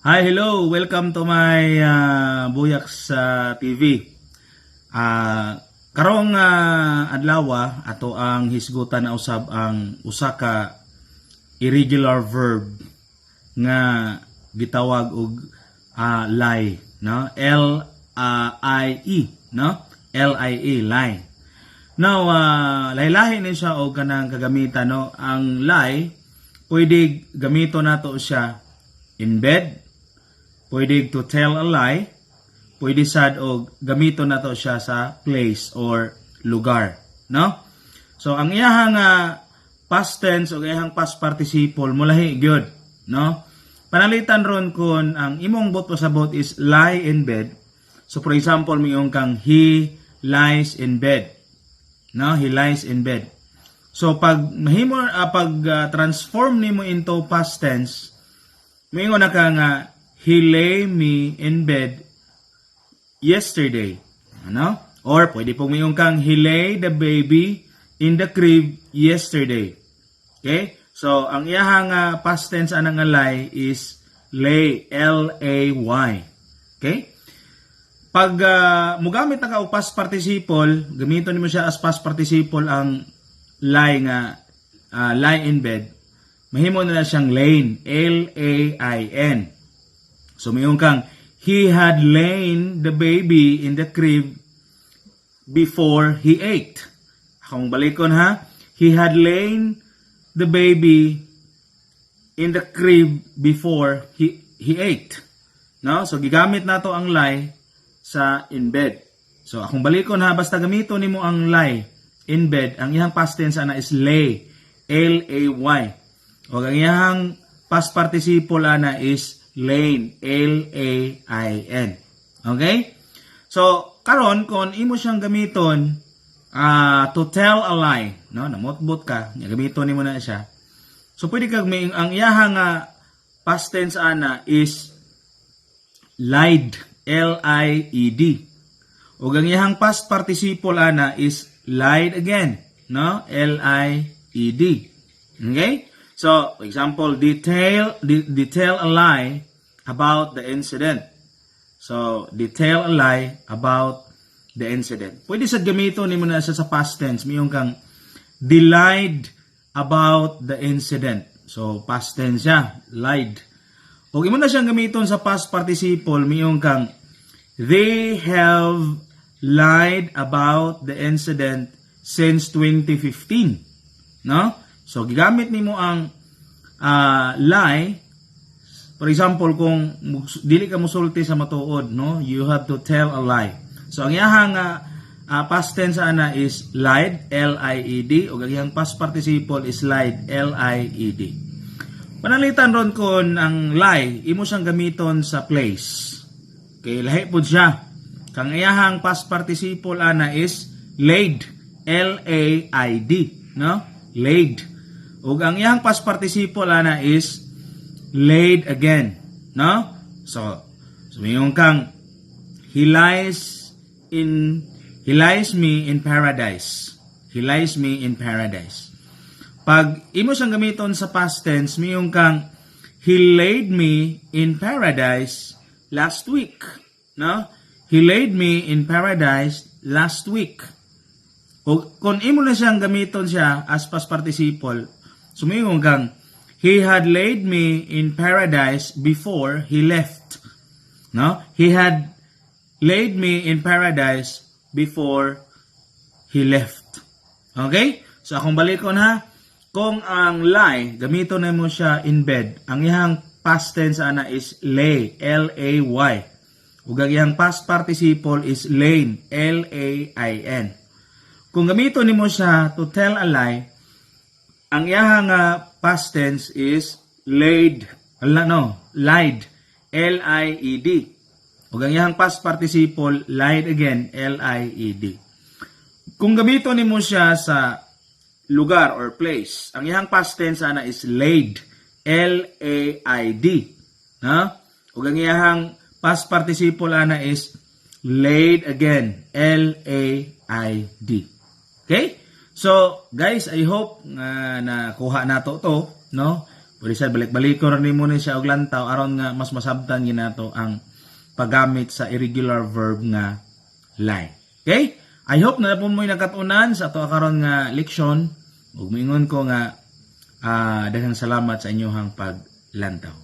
Hi, hello. Welcome to my Buyaks TV. Karong adlaw ato ang hisgutan na usab ang usa ka irregular verb nga gitawag og lie, no? L-I-E, no? L-I-E, lie. Now, lahi-lahi ni siya og kanang kagamitan, no? Ang lie pwede gamito nato siya in bed. Pwede to tell a lie, pwede sad og gamito na to siya sa place or lugar, no? So ang iyahang past tense o iyahang past participle mulahi gyud, no? Panalitan ron kun ang imong bot pasabot is lie in bed. So for example, miyong kang he lies in bed. No, he lies in bed. So pag mahimo transform nimo into past tense, moingon na ka nga he lay me in bed yesterday. Ano? Or pwede pong mayroon kang he lay the baby in the crib yesterday. Okay? So, ang iyahang past tense anang lie is lay. L-A-Y. Okay? Pag mugamit na ka o past participle, gamiton mo siya as past participle ang lie nga lie in bed. Mahimo na siyang lain. L-A-I-N. So, mayroon kang, he had lain the baby in the crib before he ate. Akong balikon ha. He had lain the baby in the crib before he ate. No? So, gigamit na to ang lie sa in bed. So, akong balikon ha. Basta gamito nimo ang lie in bed. Ang iyang past tense ana is lay. L-A-Y. O ang iyang past participle ana is lain, L-A-I-N. Okay? So, karon kung imo siyang gamiton to tell a lie, no? Namotbot ka, gamiton nimo na siya. So, pwede kag may ang iyahang past tense ana is lied, L-I-E-D. O ang iyahang past participle ana is lied again, no? L-I-E-D. Okay? So, for example, detail a lie about the incident. So, detail a lie about the incident. Pwede sa gamito ni mo na sa past tense, mayroon kang they lied about the incident. So, past tense siya, lied. O imo na siyang gamiton sa past participle, mayroon kang they have lied about the incident since 2015. No? So, gigamit nimo ang lie. For example, kung dili ka musulti sa matuod, no? You have to tell a lie. So, ang iyahang past tense ana is lied, L-I-E-D. O ang iyahang past participle is lied, L-I-E-D. Panalitan ron kung ang lie, imo siyang gamiton sa place. Okay, lahi po siya. Kang iyahang past participle ana is laid, L-A-I-D. No? Laid. Ug ang iyang past participle ana is laid again, no? So mayroon kang he lies me in paradise. He lies me in paradise. Pag imo siyang gamiton sa past tense, mayroon kang he laid me in paradise last week, no? He laid me in paradise last week. O kung imo na siyang gamiton siya as past participle, sumingon kang, he had laid me in paradise before he left. No? He had laid me in paradise before he left. Okay? So, akong balikon ha. Kung ang lie, gamito na mo siya in bed, ang iyang past tense ana is lay, L-A-Y. Ug ang iyang past participle is lain, L-A-I-N. Kung gamito nimo siya to tell a lie, ang iyahang past tense is lied, L-I-E-D. O ang iyahang past participle, lied again, L-I-E-D. Kung gamito nimo siya sa lugar or place, ang iyahang past tense ana is laid, L-A-I-D. No? O ang iyahang past participle ana is laid again, L-A-I-D. Okay? So, guys, I hope na nakuha nato to, no? Pwede sad balik-balikon ra nimo ni siya og lantaw aron nga mas masabtan ginato ang paggamit sa irregular verb nga lie. Okay? I hope na po mo'y nakatunan sa ato karon nga leksyon ug moingon ko nga daghang salamat sa inyong paglantaw.